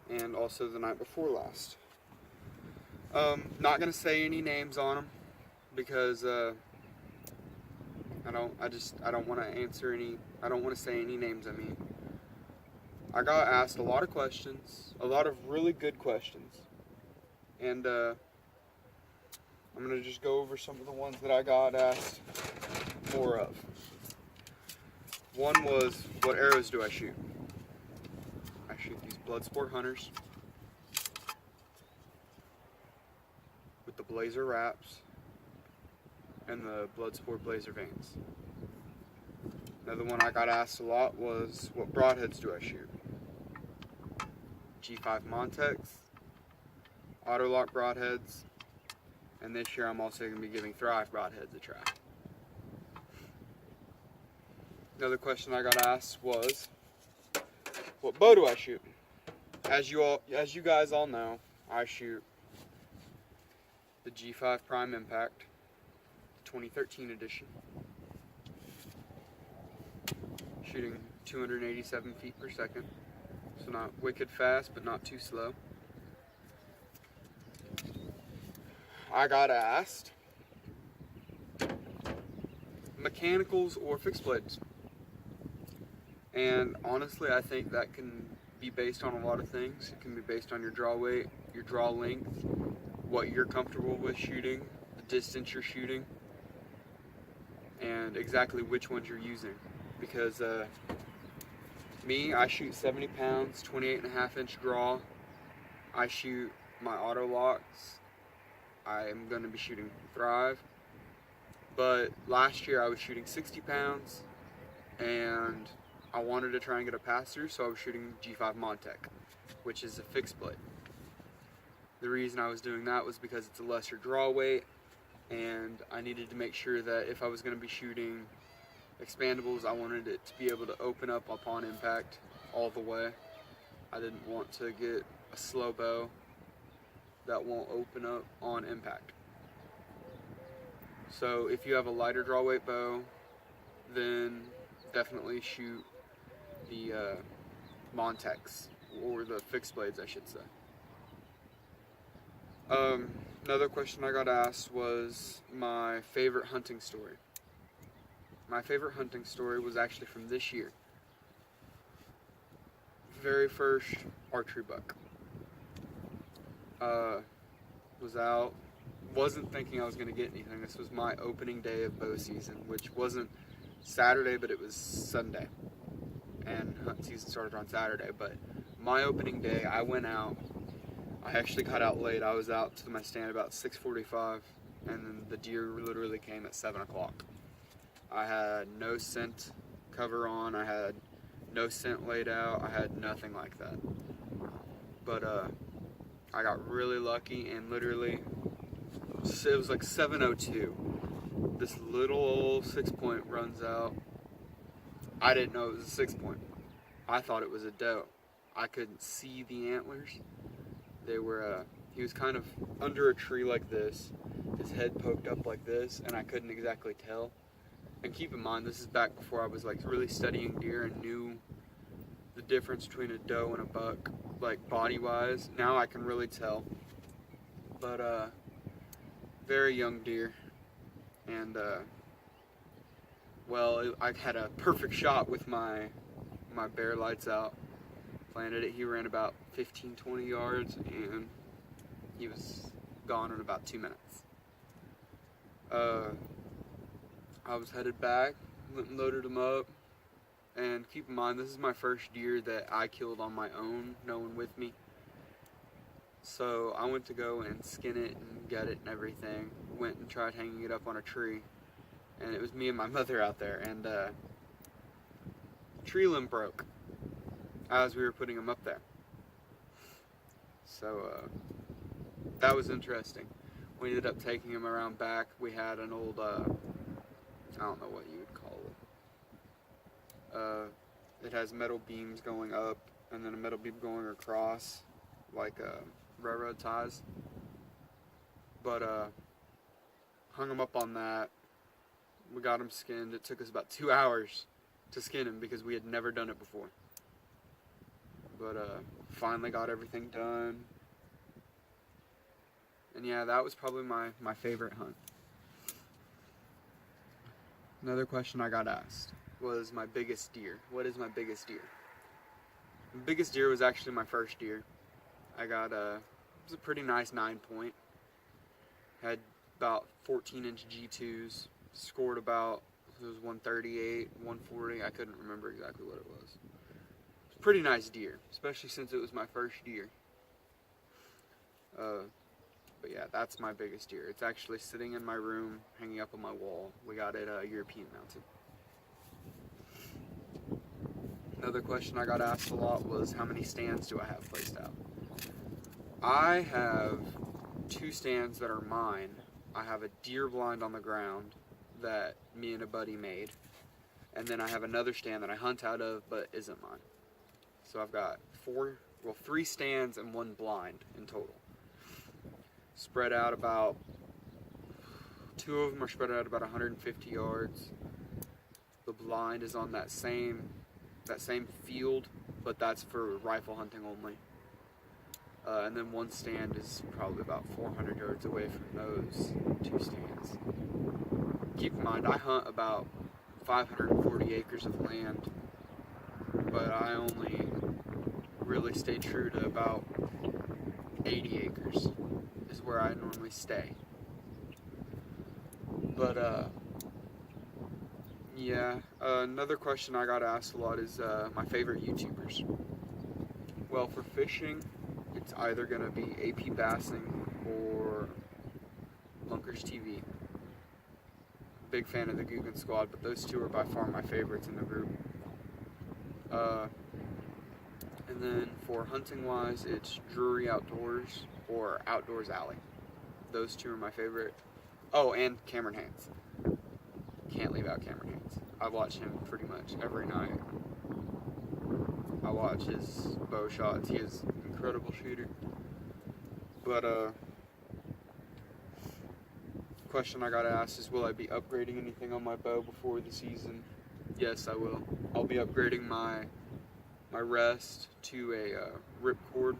and also the night before last. Not gonna say any names on them because I don't want to answer any. I don't want to say any names. I mean, I got asked a lot of questions, a lot of really good questions, and I'm gonna just go over some of the ones that I got asked more of. One was, what arrows do I shoot? I shoot these Bloodsport Hunters with the Blazer wraps and the Bloodsport Blazer vanes. Another one I got asked a lot was, what broadheads do I shoot? G5 Montex, Autolock broadheads, and this year I'm also going to be giving Thrive broadheads a try. Another question I got asked was, what bow do I shoot? As you guys all know, I shoot the G5 Prime Impact 2013 edition, shooting 287 feet per second, so not wicked fast but not too slow. I got asked, mechanicals or fixed blades? And honestly, I think that can be based on a lot of things. It can be based on your draw weight, your draw length, what you're comfortable with shooting, the distance you're shooting, and exactly which ones you're using. Because me, I shoot 70 pounds, 28.5-inch draw. I shoot my auto locks. I am going to be shooting Thrive. But last year I was shooting 60 pounds and I wanted to try and get a pass through, so I was shooting G5 Montec, which is a fixed blade. The reason I was doing that was because it's a lesser draw weight, and I needed to make sure that if I was going to be shooting expandables, I wanted it to be able to open up upon impact all the way. I didn't want to get a slow bow that won't open up on impact. So if you have a lighter draw weight bow, then definitely shoot the Montex, or the fixed blades I should say. Another question I got asked was my favorite hunting story. My favorite hunting story was actually from this year. Very first archery buck. Was out, wasn't thinking I was going to get anything. This was my opening day of bow season, which wasn't Saturday, but it was Sunday. And hunt season started on Saturday. But my opening day, I went out. I actually got out late. I was out to my stand about 6:45, and then the deer literally came at 7 o'clock. I had no scent cover on. I had no scent laid out. I had nothing like that. But I got really lucky, and literally, it was like 7:02. This little old 6-point runs out. I didn't know it was a 6-point. I thought it was a doe. I couldn't see the antlers. They were, he was kind of under a tree like this, his head poked up like this, and I couldn't exactly tell. And keep in mind, this is back before I was like really studying deer and knew the difference between a doe and a buck, like body-wise. Now I can really tell. But very young deer, and well, I had a perfect shot with my bear lights out. Planted it. He ran about 15-20 yards, and he was gone in about 2 minutes. I was headed back, went and loaded him up. And keep in mind, this is my first deer that I killed on my own, no one with me. So I went to go and skin it and gut it and everything. Went and tried hanging it up on a tree. And it was me and my mother out there. And tree limb broke as we were putting him up there. So that was interesting. We ended up taking him around back. We had an old, I don't know what you would call it. It has metal beams going up and then a metal beam going across, like railroad ties. But hung him up on that. We got him skinned. It took us about 2 hours to skin him because we had never done it before. But finally got everything done. And yeah, that was probably my favorite hunt. Another question I got asked was my biggest deer. What is my biggest deer? The biggest deer was actually my first deer. I got it was a pretty nice 9-point. Had about 14-inch G2s. Scored about, it was 138, 140. I couldn't remember exactly what it was. It's a pretty nice deer, especially since it was my first deer. But yeah, that's my biggest deer. It's actually sitting in my room, hanging up on my wall. We got it European mounted. Another question I got asked a lot was, how many stands do I have placed out? I have 2 stands that are mine. I have a deer blind on the ground that me and a buddy made. And then I have another stand that I hunt out of but isn't mine. So I've got 3 stands and 1 blind in total. Spread out about, 2 of them are spread out about 150 yards. The blind is on that same field, but that's for rifle hunting only. And then 1 stand is probably about 400 yards away from those 2 stands. Keep in mind, I hunt about 540 acres of land, but I only really stay true to about 80 acres is where I normally stay. But yeah, another question I got asked a lot is my favorite YouTubers. Well, for fishing, it's either going to be AP Bassing or Lunkers TV. Big fan of the Guggen Squad, but those 2 are by far my favorites in the group. And then for hunting wise, it's Drury Outdoors or Outdoors Alley. Those 2 are my favorite. Oh, and Cameron Hanes. Can't leave out Cameron Hanes. I watch him pretty much every night. I watch his bow shots. He is an incredible shooter. But question I got asked is, will I be upgrading anything on my bow before the season? Yes, I will. I'll be upgrading my rest to a Ripcord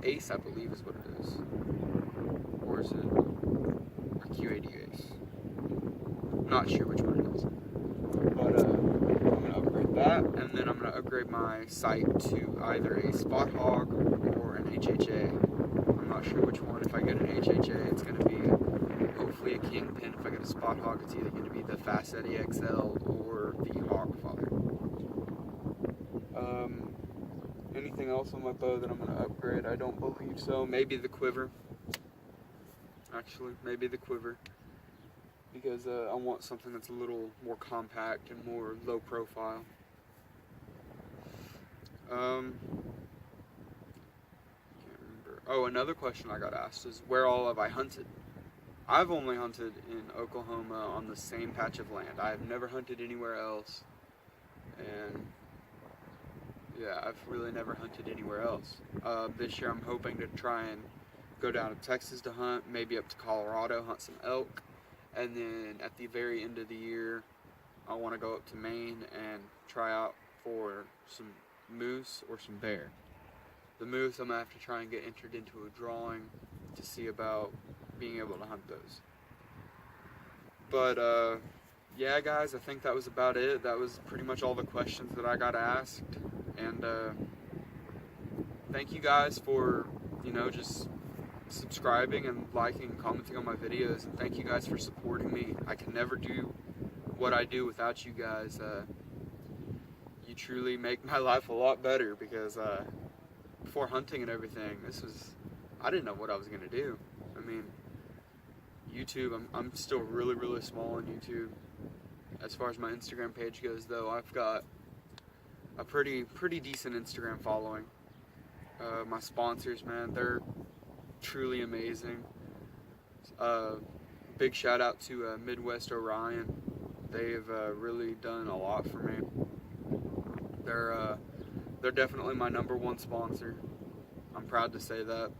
Ace, I believe is what it is. Or is it a Q80 Ace? I'm not sure which one it is. But I'm going to upgrade that, and then I'm going to upgrade my sight to either a Spot Hog or an HHA. I'm not sure which one. If I get an HHA, it's going to be hopefully a Kingpin. If I get a Spot Hog, it's either going to be the Fast Eddie XL or the Hogfather. Anything else on my bow that I'm going to upgrade? I don't believe so. Maybe the quiver. Actually, maybe the quiver. Because I want something that's a little more compact and more low profile. Can't remember. Oh, another question I got asked is, where all have I hunted? I've only hunted in Oklahoma on the same patch of land. I've never hunted anywhere else. And yeah, I've really never hunted anywhere else. This year I'm hoping to try and go down to Texas to hunt, maybe up to Colorado, hunt some elk. And then at the very end of the year, I want to go up to Maine and try out for some moose or some bear. The moose, I'm going to have to try and get entered into a drawing to see about being able to hunt those. But yeah, guys, I think that was about it. That was pretty much all the questions that I got asked. And thank you guys for, just subscribing and liking and commenting on my videos, and thank you guys for supporting me. I can never do what I do without you guys. You truly make my life a lot better, because before hunting and everything, I didn't know what I was gonna do. I mean, YouTube, I'm still really, really small on YouTube. As far as my Instagram page goes, though, I've got a pretty decent Instagram following. My sponsors, man, they're truly amazing. Big shout out to Midwest Orion. They've really done a lot for me. They're definitely my #1 sponsor. I'm proud to say that.